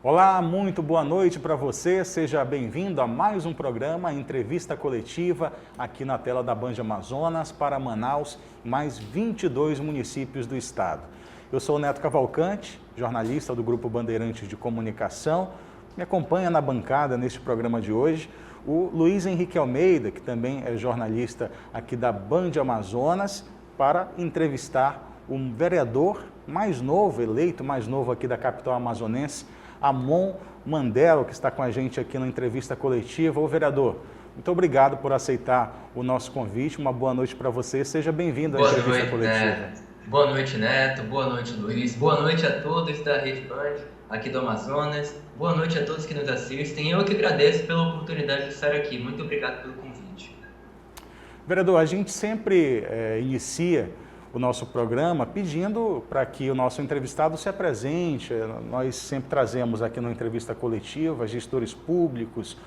Olá, muito boa noite para você. Seja bem-vindo a mais um programa, entrevista coletiva, aqui na tela da Band Amazonas para Manaus e mais 22 municípios do estado. Eu sou o Neto Cavalcante, jornalista do Grupo Bandeirantes de Comunicação. Me acompanha na bancada neste programa de hoje o Luiz Henrique Almeida, que também é jornalista aqui da Band Amazonas, para entrevistar um vereador mais novo, eleito mais novo aqui da capital amazonense, Amon Mandel, que está com a gente aqui na entrevista coletiva. Ô vereador, muito obrigado por aceitar o nosso convite. Uma boa noite para você. Seja bem-vindo à entrevista coletiva. Boa noite, Neto. Boa noite, Luiz. Boa noite a todos da Rede Band, aqui do Amazonas. Boa noite a todos que nos assistem. Eu que agradeço pela oportunidade de estar aqui. Muito obrigado pelo convite. Vereador, a gente sempre inicia o nosso programa pedindo para que o nosso entrevistado se apresente. Nós sempre trazemos aqui na entrevista coletiva gestores públicos,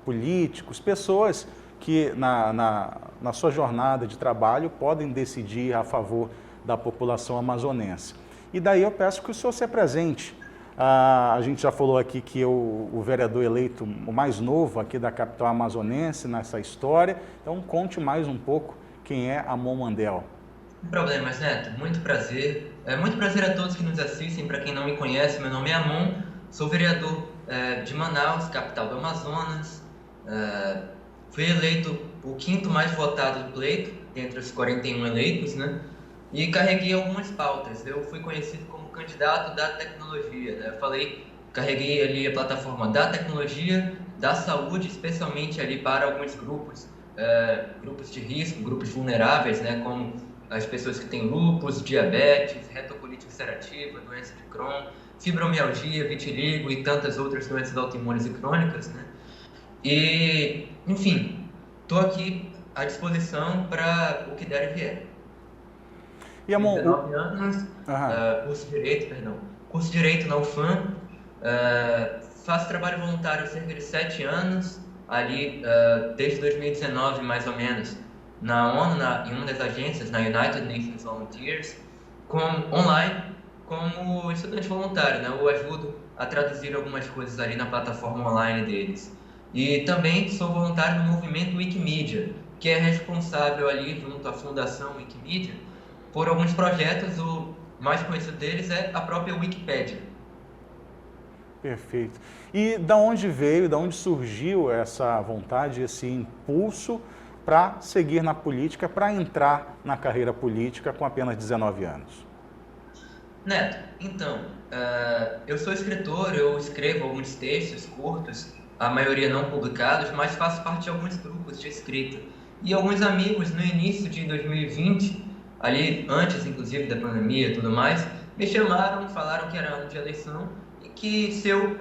políticos, pessoas que na sua jornada de trabalho podem decidir a favor da população amazonense. E daí eu peço que o senhor se apresente. A gente já falou aqui que o vereador eleito o mais novo aqui da capital amazonense nessa história, então conte mais um pouco quem é Amon Mandel. Sem problemas, Neto. Muito prazer. Muito prazer a todos que nos assistem. Para quem não me conhece, meu nome é Amon, sou vereador de Manaus, capital do Amazonas. Fui eleito o quinto mais votado do pleito, dentre os 41 eleitos, né? E carreguei algumas pautas. Eu fui conhecido como candidato da tecnologia, né? Carreguei ali a plataforma da tecnologia, da saúde, especialmente ali para alguns grupos, grupos de risco, grupos vulneráveis, né? Como as pessoas que têm lúpus, diabetes, retocolite ulcerativa, doença de Crohn, fibromialgia, vitiligo e tantas outras doenças autoimunes e crônicas, né? E, enfim, estou aqui à disposição para o que der e vier. E Amon, 19 anos, curso de Direito na UFAM, faço trabalho voluntário há cerca de 7 anos, ali desde 2019 mais ou menos, na ONU, em uma das agências, na United Nations Volunteers, online, como estudante voluntário, né? Eu ajudo a traduzir algumas coisas ali na plataforma online deles. E também sou voluntário no movimento Wikimedia, que é responsável ali, junto à Fundação Wikimedia, por alguns projetos. O mais conhecido deles é a própria Wikipédia. Perfeito. E da onde veio, da onde surgiu essa vontade, esse impulso para seguir na política, para entrar na carreira política com apenas 19 anos? Neto, então, eu sou escritor, eu escrevo alguns textos curtos, a maioria não publicados, mas faço parte de alguns grupos de escrita. E alguns amigos, no início de 2020, ali antes inclusive da pandemia e tudo mais, me chamaram, falaram que era ano de eleição e que se eu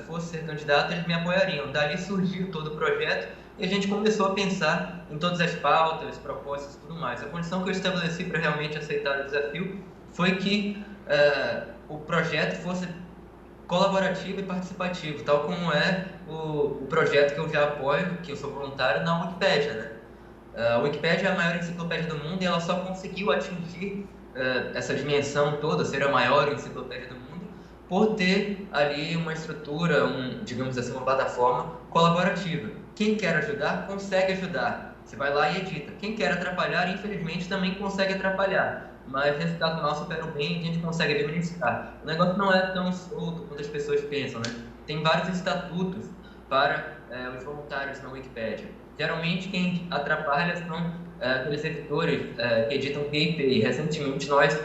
fosse ser candidato, eles me apoiariam. Dali surgiu todo o projeto e a gente começou a pensar em todas as pautas, propostas e tudo mais. A condição que eu estabeleci para realmente aceitar o desafio foi que o projeto fosse colaborativo e participativo, tal como é o projeto que eu já apoio, que eu sou voluntário, na Wikipédia, né? A Wikipédia é a maior enciclopédia do mundo e ela só conseguiu atingir essa dimensão toda, ser a maior enciclopédia do mundo, por ter ali uma estrutura, digamos assim, uma plataforma colaborativa. Quem quer ajudar, consegue ajudar. Você vai lá e edita. Quem quer atrapalhar, infelizmente, também consegue atrapalhar. Mas nesse caso nosso, opera bem e a gente consegue administrar. O negócio não é tão solto quanto as pessoas pensam, né? Tem vários estatutos para os voluntários na Wikipédia. Geralmente, quem atrapalha são aqueles editores que editam PIP. Recentemente, nós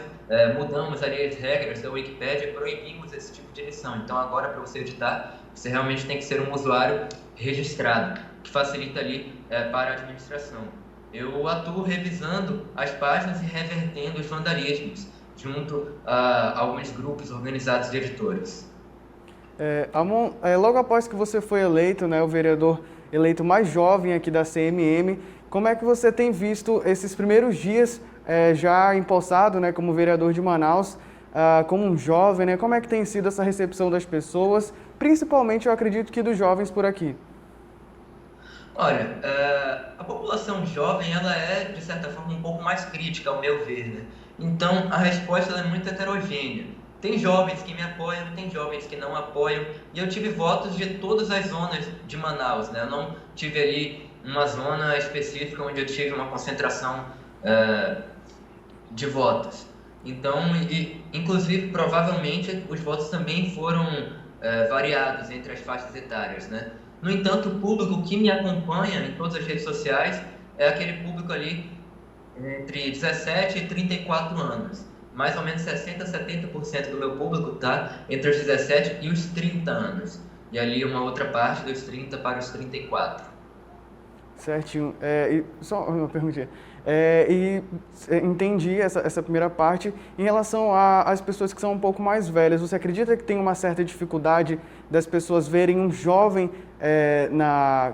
mudamos ali as regras da Wikipédia e proibimos esse tipo de edição. Então, agora, para você editar, você realmente tem que ser um usuário registrado, que facilita ali para a administração. Eu atuo revisando as páginas e revertendo os vandalismos, junto a alguns grupos organizados de editores. Amon, logo após que você foi eleito, né, o vereador eleito mais jovem aqui da CMM, como é que você tem visto esses primeiros dias já empossado, né, como vereador de Manaus, como um jovem, né? Como é que tem sido essa recepção das pessoas, principalmente, eu acredito que dos jovens por aqui? Olha, a população jovem, ela é, de certa forma, um pouco mais crítica, ao meu ver, né? Então, a resposta ela é muito heterogênea. tem jovens que me apoiam, tem jovens que não apoiam, e eu tive votos de todas as zonas de Manaus, né? Eu não tive ali uma zona específica onde eu tive uma concentração de votos. Então, inclusive, provavelmente, os votos também foram variados entre as faixas etárias, né? No entanto, o público que me acompanha em todas as redes sociais é aquele público ali entre 17 e 34 anos. Mais ou menos 60% a 70% do meu público está entre os 17 e os 30 anos. E ali uma outra parte dos 30 para os 34. Certinho. Só uma perguntinha. Entendi essa primeira parte. Em relação às pessoas que são um pouco mais velhas, você acredita que tem uma certa dificuldade das pessoas verem um jovem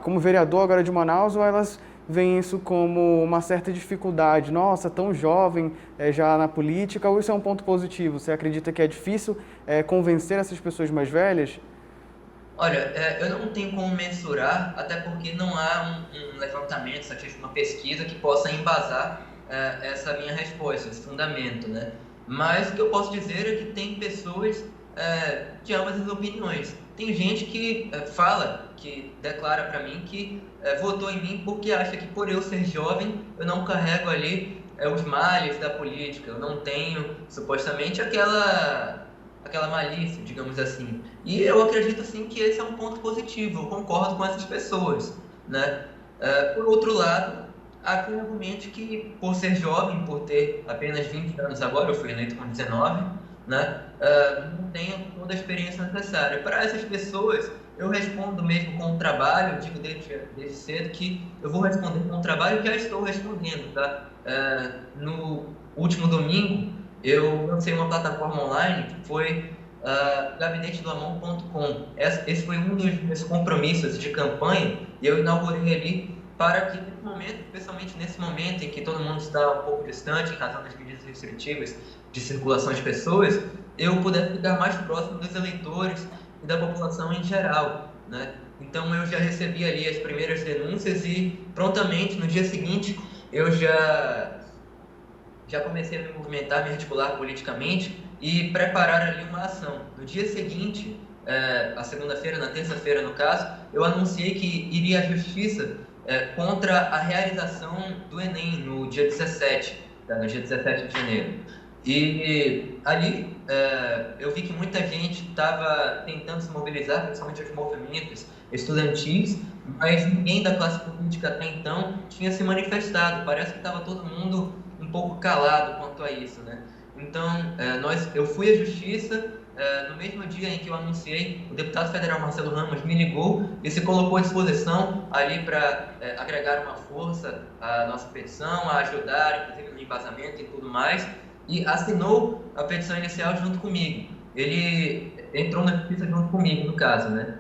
como vereador agora de Manaus, ou elas veem isso como uma certa dificuldade? Nossa, tão jovem já na política, ou isso é um ponto positivo? Você acredita que é difícil convencer essas pessoas mais velhas? Olha, eu não tenho como mensurar, até porque não há um levantamento estatístico, uma pesquisa que possa embasar essa minha resposta, esse fundamento, né? Mas o que eu posso dizer é que tem pessoas de ambas as opiniões. Tem gente que que declara para mim que votou em mim porque acha que por eu ser jovem, eu não carrego ali os males da política, eu não tenho, supostamente, aquela malícia, digamos assim. E eu acredito, sim, que esse é um ponto positivo, eu concordo com essas pessoas, né? Por outro lado, há quem argumente que, por ser jovem, por ter apenas 20 anos agora, eu fui eleito com 19, né? Não tenho toda a experiência necessária. Para essas pessoas, eu respondo mesmo com o trabalho, eu digo desde cedo que eu vou responder com o trabalho que já estou respondendo, tá? No último domingo, eu lancei uma plataforma online que foi gabinetedoamon.com. Esse foi um dos meus compromissos de campanha e eu inaugurei ali para que, nesse momento, especialmente nesse momento em que todo mundo está um pouco distante, em razão das medidas restritivas de circulação de pessoas, eu pudesse ficar mais próximo dos eleitores e da população em geral, né? Então, eu já recebi ali as primeiras denúncias e, prontamente, no dia seguinte, eu já comecei a me movimentar, me articular politicamente e preparar ali uma ação. No dia seguinte, a segunda-feira, na terça-feira no caso, eu anunciei que iria à justiça contra a realização do Enem no dia 17, no dia 17 de janeiro. E ali eu vi que muita gente estava tentando se mobilizar, principalmente os movimentos estudantis, mas ninguém da classe política até então tinha se manifestado. Parece que estava todo mundo um pouco calado quanto a isso, né? Então, eu fui à justiça, no mesmo dia em que eu anunciei, o deputado federal Marcelo Ramos me ligou e se colocou à disposição ali para agregar uma força à nossa petição, a ajudar, inclusive no embasamento e tudo mais, e assinou a petição inicial junto comigo. Ele entrou na justiça junto comigo, no caso, né?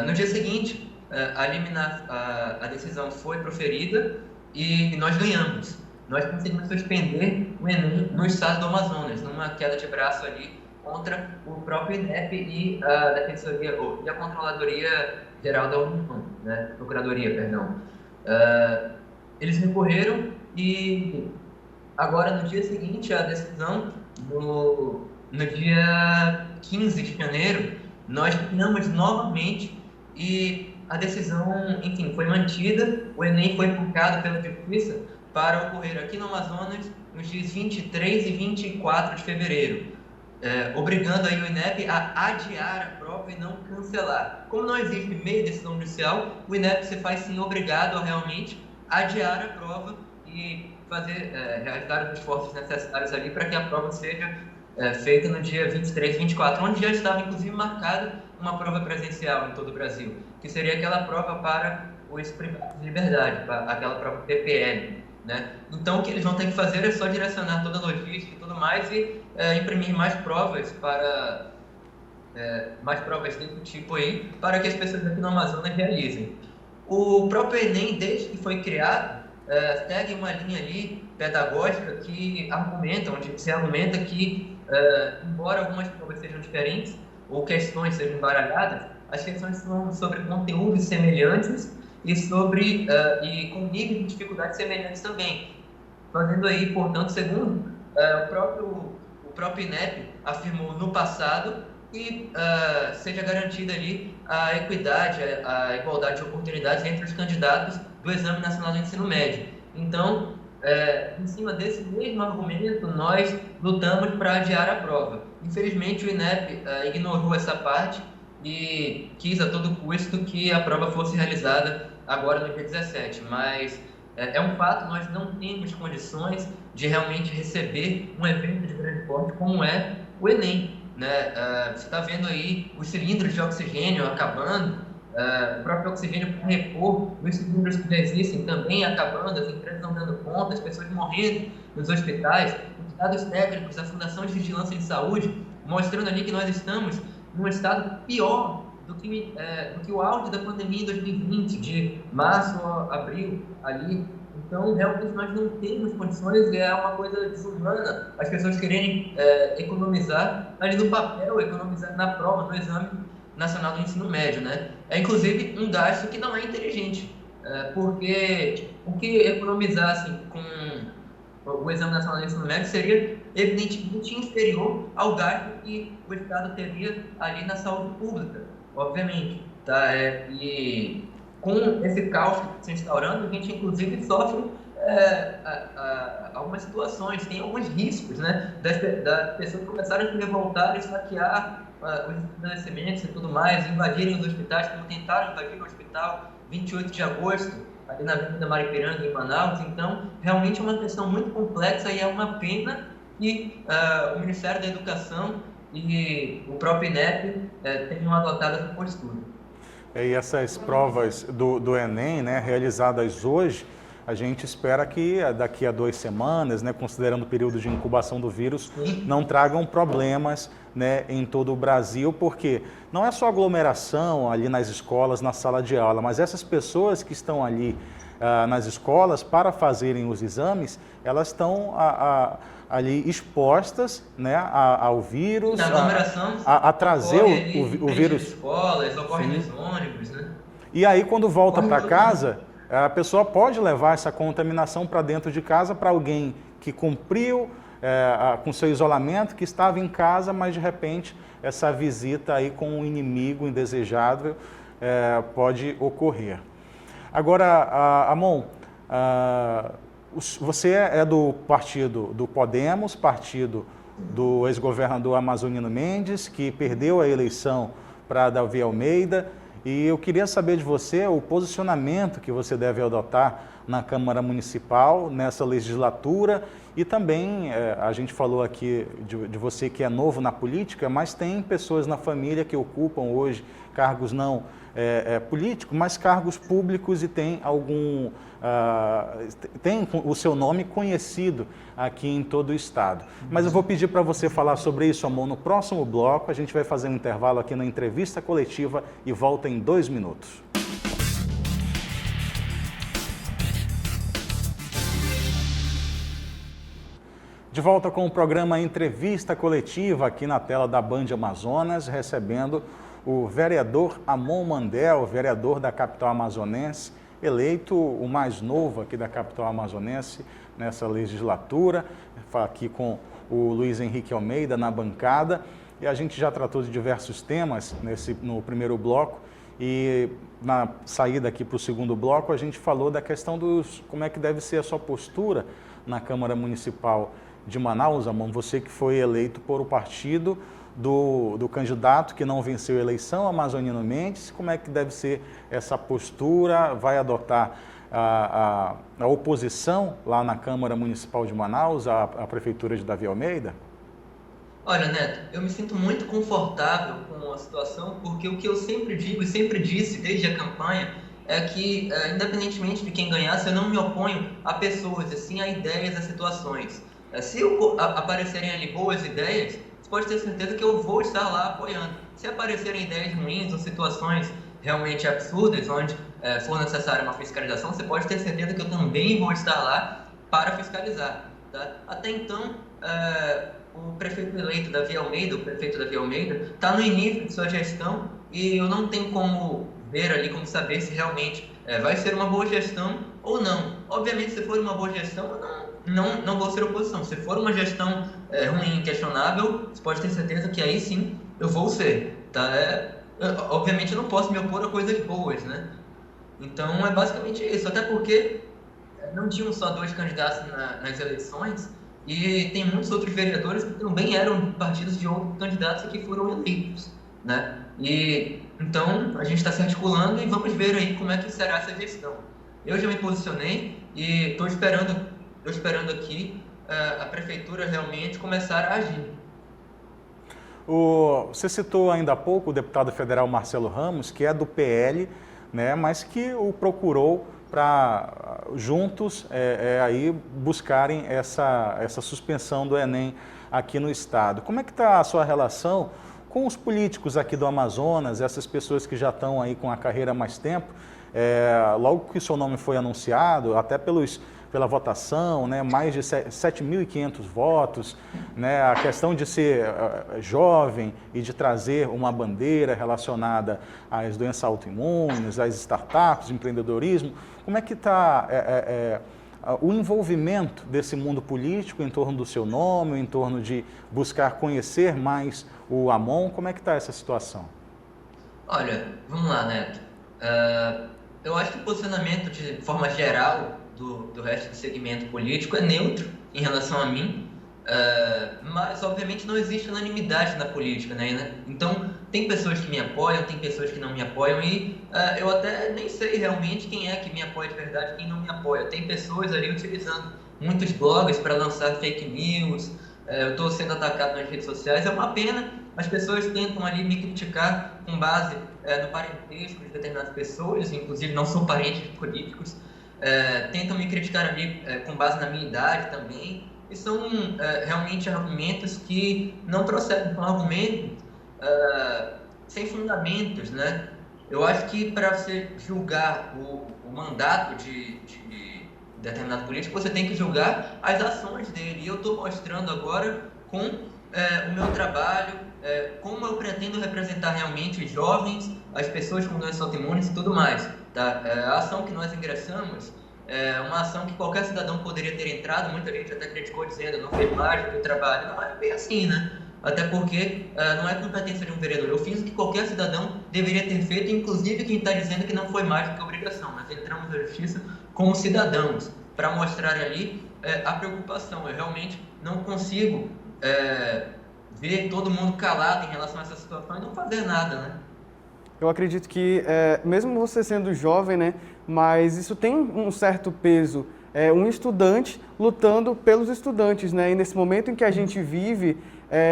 No dia seguinte, a decisão foi proferida e nós ganhamos. Nós conseguimos suspender o Enem no estado do Amazonas, numa queda de braço ali contra o próprio INEP e a Defensoria, e a Controladoria Geral da União, né? Procuradoria, perdão. Eles recorreram e agora, no dia seguinte à decisão, no dia 15 de janeiro, nós ganhamos novamente e a decisão, enfim, foi mantida, o Enem foi publicado pela Justiça para ocorrer aqui no Amazonas nos dias 23 e 24 de fevereiro, obrigando aí o INEP a adiar a prova e não cancelar. Como não existe meio de decisão judicial, o INEP se faz sim obrigado a realmente adiar a prova e realizar os esforços necessários ali para que a prova seja feita no dia 23 e 24, onde já estava inclusive marcada uma prova presencial em todo o Brasil, que seria aquela prova para os privados de liberdade, aquela prova PPL. Né? Então, o que eles vão ter que fazer é só direcionar toda a logística e tudo mais e imprimir mais provas desse tipo aí, para que as pessoas aqui no Amazonas realizem. O próprio Enem, desde que foi criado, segue uma linha ali pedagógica onde se argumenta que, embora algumas provas sejam diferentes ou questões sejam embaralhadas, as questões são sobre conteúdos semelhantes e com níveis de dificuldade semelhantes também, fazendo aí, portanto, segundo o próprio INEP afirmou no passado que seja garantida ali a equidade, a igualdade de oportunidades entre os candidatos do Exame Nacional do Ensino Médio. Então, em cima desse mesmo argumento, nós lutamos para adiar a prova. Infelizmente, o INEP ignorou essa parte e quis a todo custo que a prova fosse realizada agora no dia 17, mas é um fato, nós não temos condições de realmente receber um evento de grande porte como é o Enem, né? Você está vendo aí os cilindros de oxigênio acabando, o próprio oxigênio para repor os cilindros que já existem também acabando, as empresas não dando conta, as pessoas morrendo nos hospitais, os dados técnicos da Fundação de Vigilância em Saúde mostrando ali que nós estamos num estado pior do que o auge da pandemia em 2020, de março a abril ali. Então, realmente, nós não temos condições, é uma coisa desumana as pessoas quererem economizar ali no papel, economizar na prova, no Exame Nacional do Ensino Médio, né? É, inclusive, um gasto que não é inteligente, porque o que economizar assim, com o Exame Nacional do Ensino Médio seria evidentemente inferior ao gasto que o Estado teria ali na saúde pública, obviamente, tá? E com esse caos que está se instaurando, a gente inclusive sofre algumas situações, tem alguns riscos, né? Das pessoas começarem a se revoltar e saquear os estabelecimentos e tudo mais, invadirem os hospitais, como tentaram invadir o hospital 28 de agosto, ali na Avenida Maripiranga, em Manaus. Então, realmente é uma questão muito complexa e é uma pena que o Ministério da Educação e o próprio INEP tenham adotado essa postura. E essas provas do Enem, né, realizadas hoje, a gente espera que daqui a 2 semanas, né, considerando o período de incubação do vírus, não tragam problemas, né, em todo o Brasil, porque não é só aglomeração ali nas escolas, na sala de aula, mas essas pessoas que estão ali nas escolas para fazerem os exames, elas estão ali expostas, né, ao vírus, a trazer o vírus. Nas escolas, ocorre nos ônibus, né? E aí, quando volta para casa, a pessoa pode levar essa contaminação para dentro de casa para alguém que cumpriu com seu isolamento, que estava em casa, mas de repente essa visita aí com um inimigo indesejável pode ocorrer. Agora, Amon, você é do partido do Podemos, partido do ex-governador Amazonino Mendes, que perdeu a eleição para Davi Almeida, e eu queria saber de você o posicionamento que você deve adotar na Câmara Municipal, nessa legislatura, e também a gente falou aqui de você que é novo na política, mas tem pessoas na família que ocupam hoje cargos não políticos, mas cargos públicos e tem tem o seu nome conhecido aqui em todo o estado. Mas eu vou pedir para você falar sobre isso, Amon, no próximo bloco. A gente vai fazer um intervalo aqui na entrevista coletiva e volta em 2 minutos. De volta com o programa Entrevista Coletiva aqui na tela da Band Amazonas, recebendo o vereador Amon Mandel, vereador da capital amazonense, eleito o mais novo aqui da capital amazonense nessa legislatura, aqui com o Luiz Henrique Almeida na bancada, e a gente já tratou de diversos temas no primeiro bloco, e na saída aqui para o segundo bloco a gente falou da questão como é que deve ser a sua postura na Câmara Municipal de Manaus, Amon, você que foi eleito por o partido do candidato que não venceu a eleição, Amazonino Mendes. Como é que deve ser essa postura? Vai adotar a oposição lá na Câmara Municipal de Manaus, a Prefeitura de Davi Almeida? Olha, Neto, eu me sinto muito confortável com a situação, porque o que eu sempre digo e sempre disse desde a campanha é que, independentemente de quem ganhasse, eu não me oponho a pessoas, assim, a ideias, a situações. Se aparecerem ali boas ideias, você pode ter certeza que eu vou estar lá apoiando. Se aparecerem ideias ruins ou situações realmente absurdas, onde for necessária uma fiscalização, você pode ter certeza que eu também vou estar lá para fiscalizar. Tá? Até então, o prefeito eleito Davi Almeida, está no início de sua gestão e eu não tenho como ver ali, como saber se realmente vai ser uma boa gestão ou não. Obviamente, se for uma boa gestão, eu não não vou ser oposição. Se for uma gestão ruim, questionável, você pode ter certeza que aí sim eu vou ser, tá? Obviamente eu não posso me opor a coisas boas, né? Então é basicamente isso, até porque não tinham só 2 candidatos nas eleições e tem muitos outros vereadores que também eram partidos de outros candidatos que foram eleitos, né? E então a gente está se articulando e vamos ver aí como é que será essa gestão. Eu já me posicionei e estou esperando aqui a prefeitura realmente começar a agir. Você citou ainda há pouco o deputado federal Marcelo Ramos, que é do PL, né, mas que o procurou para juntos aí buscarem essa suspensão do Enem aqui no estado. Como é que está a sua relação com os políticos aqui do Amazonas, essas pessoas que já estão aí com a carreira há mais tempo? Logo que o seu nome foi anunciado, até pela votação, né, mais de 7.500 votos, né, a questão de ser jovem e de trazer uma bandeira relacionada às doenças autoimunes, às startups, empreendedorismo, como é que está o envolvimento desse mundo político em torno do seu nome, em torno de buscar conhecer mais o Amon? Como é que está essa situação? Olha, vamos lá, Neto. Eu acho que o posicionamento de forma geral do resto do segmento político é neutro em relação a mim, mas obviamente não existe unanimidade na política, né? Então tem pessoas que me apoiam, tem pessoas que não me apoiam e eu até nem sei realmente quem é que me apoia de verdade e quem não me apoia. Tem pessoas ali utilizando muitos blogs para lançar fake news, eu estou sendo atacado nas redes sociais, é uma pena. As pessoas tentam ali me criticar com base no parentesco de determinadas pessoas, inclusive não são parentes políticos, tentam me criticar ali com base na minha idade também, e são realmente argumentos que não procedem, são argumentos sem fundamentos, né? Eu acho que para você julgar o mandato de determinado político, você tem que julgar as ações dele, e eu estou mostrando agora com o meu trabalho, como eu pretendo representar realmente os jovens, as pessoas com doenças autoimunes e tudo mais. Tá? A ação que nós ingressamos é uma ação que qualquer cidadão poderia ter entrado, muita gente até criticou dizendo não fez mais do que o trabalho. Não é bem assim, né? Até porque não é competência de um vereador. Eu fiz o que qualquer cidadão deveria ter feito, inclusive quem está dizendo que não foi mais do que obrigação. Nós entramos na justiça como cidadãos para mostrar ali a preocupação. Eu realmente não consigo ver todo mundo calado em relação a essa situação e não fazer nada, né? Eu acredito que, mesmo você sendo jovem, né, mas isso tem um certo peso. Um estudante lutando pelos estudantes, né? E nesse momento em que a gente vive,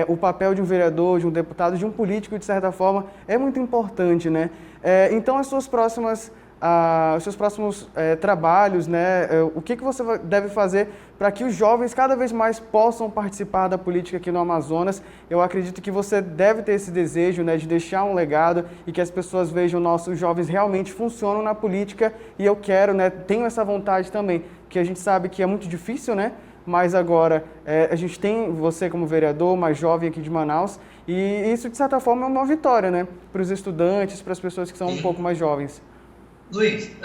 o papel de um vereador, de um deputado, de um político, de certa forma, é muito importante, né? Então, os seus próximos trabalhos, né? O que você deve fazer para que os jovens cada vez mais possam participar da política aqui no Amazonas? Eu acredito que você deve ter esse desejo, né, de deixar um legado e que as pessoas vejam nossos jovens realmente funcionam na política, e eu quero, né, tenho essa vontade também, que a gente sabe que é muito difícil, né? Mas agora a gente tem você como vereador, mais jovem aqui de Manaus, e isso de certa forma é uma vitória, né? Para os estudantes, para as pessoas que são um pouco mais jovens. Luiz,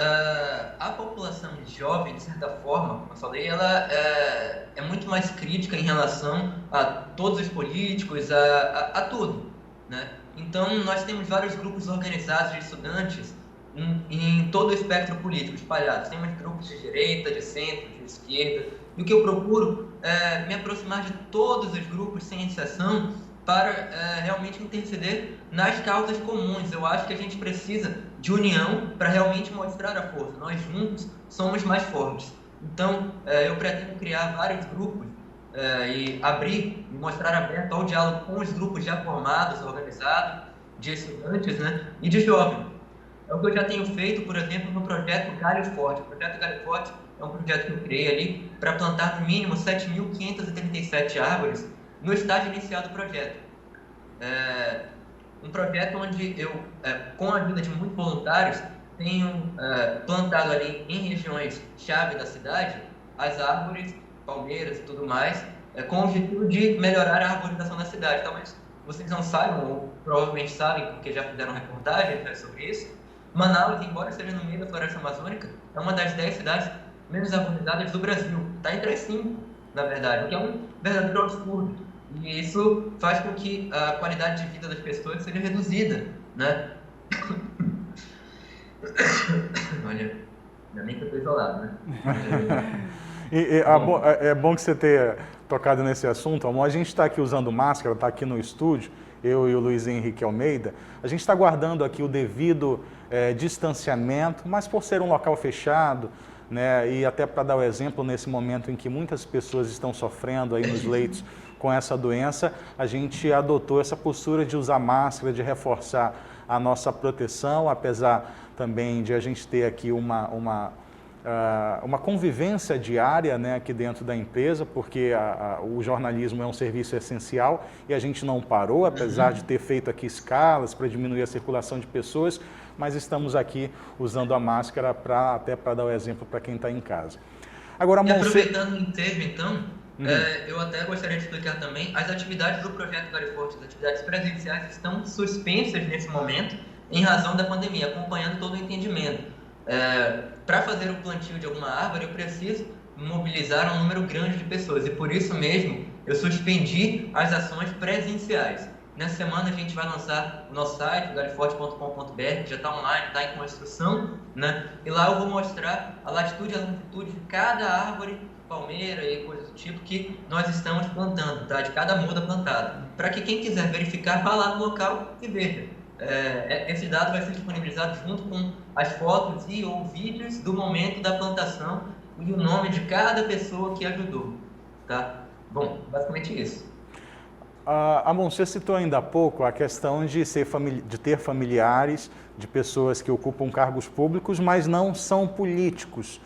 a população jovem, de certa forma, como eu falei, ela é muito mais crítica em relação a todos os políticos, a tudo, né? Então, nós temos vários grupos organizados de estudantes em todo o espectro político, espalhados. Temos grupos de direita, de centro, de esquerda, e o que eu procuro é me aproximar de todos os grupos, sem exceção, para realmente interceder nas causas comuns. Eu acho que a gente precisa de união para realmente mostrar a força. Nós juntos somos mais fortes. Então, eu pretendo criar vários grupos e abrir, e mostrar aberto ao diálogo com os grupos já formados, organizados, de estudantes, né, e de jovens. É o que eu já tenho feito, por exemplo, no projeto Galho Forte. O projeto Galho Forte é um projeto que eu criei ali para plantar no mínimo 7.537 árvores no estágio inicial do projeto. Um projeto onde eu, com a ajuda de muitos voluntários, tenho plantado ali em regiões-chave da cidade as árvores, palmeiras e tudo mais, com o objetivo de melhorar a arborização da cidade. Talvez vocês não saibam, ou provavelmente sabem, porque já fizeram reportagem sobre isso. Manaus, embora esteja no meio da floresta amazônica, é uma das 10 cidades menos arborizadas do Brasil. Está entre as 5, na verdade, o que é um verdadeiro absurdo. E isso faz com que a qualidade de vida das pessoas seja reduzida, né? Olha, ainda bem que eu estou isolado, né? É bom que você tenha tocado nesse assunto, amor. A gente está aqui usando máscara, está aqui no estúdio, eu e o Luiz Henrique Almeida. A gente está guardando aqui o devido distanciamento, mas por ser um local fechado, né, e até para dar o exemplo nesse momento em que muitas pessoas estão sofrendo aí nos leitos com essa doença, a gente adotou essa postura de usar máscara, de reforçar a nossa proteção, apesar também de a gente ter aqui uma convivência diária, né, aqui dentro da empresa, porque o jornalismo é um serviço essencial e a gente não parou, apesar de ter feito aqui escalas para diminuir a circulação de pessoas, mas estamos aqui usando a máscara até para dar o exemplo para quem está em casa. Agora, e aproveitando o ensejo, então, eu até gostaria de explicar também, as atividades do Projeto Galho Forte, as atividades presenciais estão suspensas nesse momento em razão da pandemia, acompanhando todo o entendimento. Para fazer o plantio de alguma árvore, eu preciso mobilizar um número grande de pessoas e por isso mesmo eu suspendi as ações presenciais. Nessa semana a gente vai lançar o nosso site, galhoforte.com.br, que já está online, está em construção, né? E lá eu vou mostrar a latitude e a longitude de cada árvore, palmeira e coisas do tipo que nós estamos plantando, tá? De cada muda plantada, para que quem quiser verificar vá lá no local e veja. Esse dado vai ser disponibilizado junto com as fotos e ou vídeos do momento da plantação e o nome de cada pessoa que ajudou, tá? Bom, basicamente isso. Amon, você citou ainda há pouco a questão de ter familiares de pessoas que ocupam cargos públicos, mas não são políticos.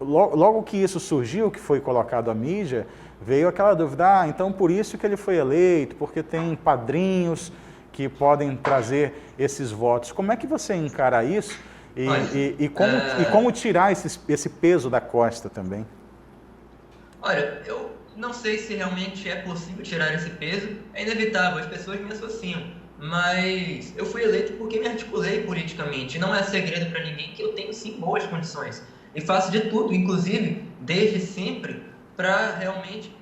Logo que isso surgiu, que foi colocado à mídia, veio aquela dúvida, então por isso que ele foi eleito, porque tem padrinhos que podem trazer esses votos. Como é que você encara isso e como tirar esse peso da costa também? Olha, eu não sei se realmente é possível tirar esse peso, é inevitável, as pessoas me associam, mas eu fui eleito porque me articulei politicamente, não é segredo para ninguém que eu tenho sim boas condições e faço de tudo, inclusive desde sempre, para realmente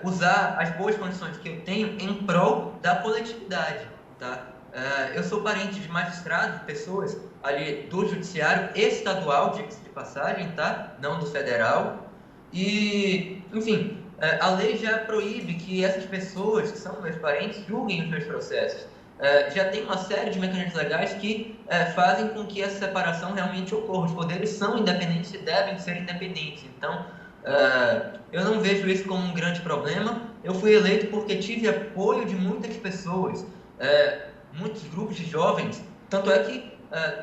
usar as boas condições que eu tenho em prol da coletividade, tá? Eu sou parente de magistrados, pessoas ali do judiciário estadual, diga-se de passagem, tá? Não do federal. E, enfim, a lei já proíbe que essas pessoas, que são meus parentes, julguem os meus processos. Já tem uma série de mecanismos legais que fazem com que essa separação realmente ocorra. Os poderes são independentes e devem ser independentes. Então, eu não vejo isso como um grande problema. Eu fui eleito porque tive apoio de muitas pessoas, muitos grupos de jovens. Tanto é que,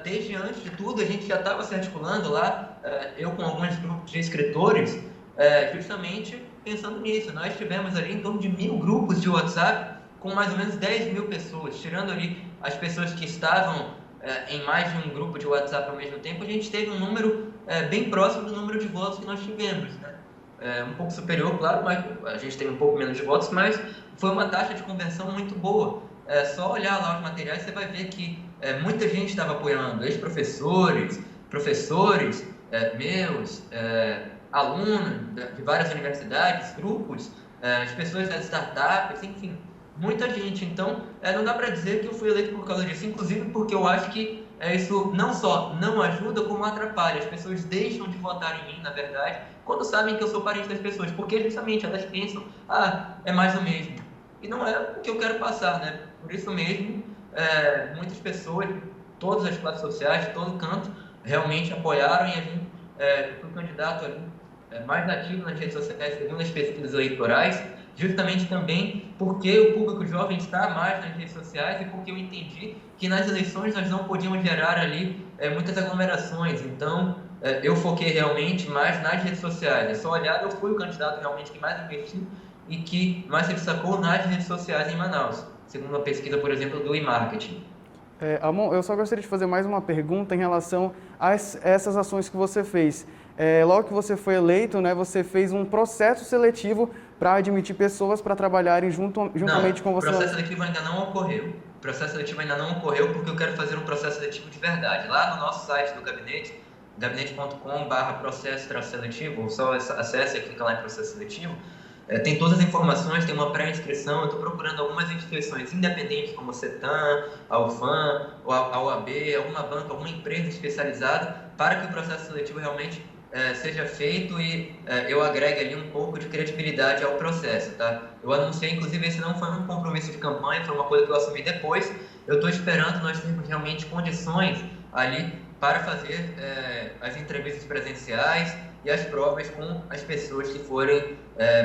desde antes de tudo, a gente já estava se articulando lá, eu com alguns grupos de escritores, justamente pensando nisso. Nós tivemos ali em torno de 1000 grupos de WhatsApp com mais ou menos 10 mil pessoas, tirando ali as pessoas que estavam em mais de um grupo de WhatsApp ao mesmo tempo. A gente teve um número bem próximo do número de votos que nós tivemos, né? Um pouco superior, claro, mas a gente teve um pouco menos de votos, mas foi uma taxa de conversão muito boa. Só olhar lá os materiais, você vai ver que muita gente estava apoiando, ex-professores, professores meus, alunos de várias universidades, grupos, as pessoas das startups, enfim, muita gente. Então, não dá para dizer que eu fui eleito por causa disso, inclusive porque eu acho que isso não só não ajuda, como atrapalha. As pessoas deixam de votar em mim, na verdade, quando sabem que eu sou parente das pessoas, porque justamente elas pensam, é mais o mesmo. E não é o que eu quero passar, né? Por isso mesmo, muitas pessoas, todas as classes sociais, de todo canto, realmente apoiaram, e a gente foi o candidato ali mais ativo nas redes sociais, segundo as pesquisas eleitorais, justamente também porque o público jovem está mais nas redes sociais e porque eu entendi que nas eleições nós não podíamos gerar ali muitas aglomerações. Então, eu foquei realmente mais nas redes sociais. É só olhar, eu fui o candidato realmente que mais investiu e que mais se destacou nas redes sociais em Manaus, segundo uma pesquisa, por exemplo, do e-marketing. Amon, eu só gostaria de fazer mais uma pergunta em relação a essas ações que você fez. Logo que você foi eleito, né, você fez um processo seletivo para admitir pessoas para trabalhamente com você. O processo seletivo ainda não ocorreu. processo seletivo ainda não ocorreu porque eu quero fazer um processo seletivo de verdade. Lá no nosso site do gabinete, gabinete.com/processo-seletivo, ou só acesse e clica lá em processo seletivo, tem todas as informações, tem uma pré-inscrição. Eu estou procurando algumas instituições independentes, como a CETAM, a UFAM, a OAB, alguma banca, alguma empresa especializada, para que o processo seletivo realmente seja feito e eu agregue ali um pouco de credibilidade ao processo, tá? Eu anunciei, inclusive, esse não foi um compromisso de campanha, foi uma coisa que eu assumi depois. Eu estou esperando nós termos realmente condições ali para fazer as entrevistas presenciais e as provas com as pessoas que forem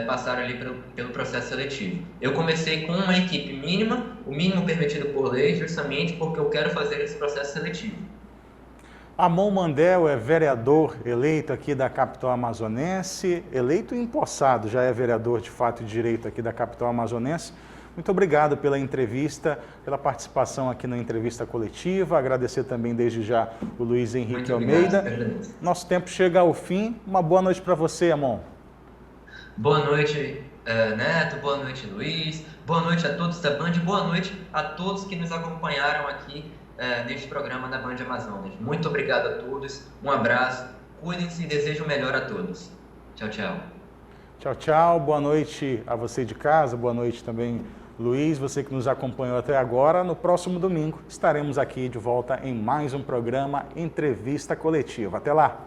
passar ali pelo processo seletivo. Eu comecei com uma equipe mínima, o mínimo permitido por lei, justamente porque eu quero fazer esse processo seletivo. Amon Mandel é vereador eleito aqui da capital amazonense, eleito e empossado, já é vereador de fato e direito aqui da capital amazonense. Muito obrigado pela entrevista, pela participação aqui na entrevista coletiva. Agradecer também desde já o Luiz Henrique Almeida. Nosso tempo chega ao fim. Uma boa noite para você, Amon. Boa noite, Neto. Boa noite, Luiz. Boa noite a todos da Band. Boa noite a todos que nos acompanharam aqui neste programa da Band Amazonas. Muito obrigado a todos. Um abraço. Cuidem-se e desejo o melhor a todos. Tchau, tchau. Tchau, tchau. Boa noite a você de casa. Boa noite também, Luiz, você que nos acompanhou até agora. No próximo domingo estaremos aqui de volta em mais um programa Entrevista Coletiva. Até lá!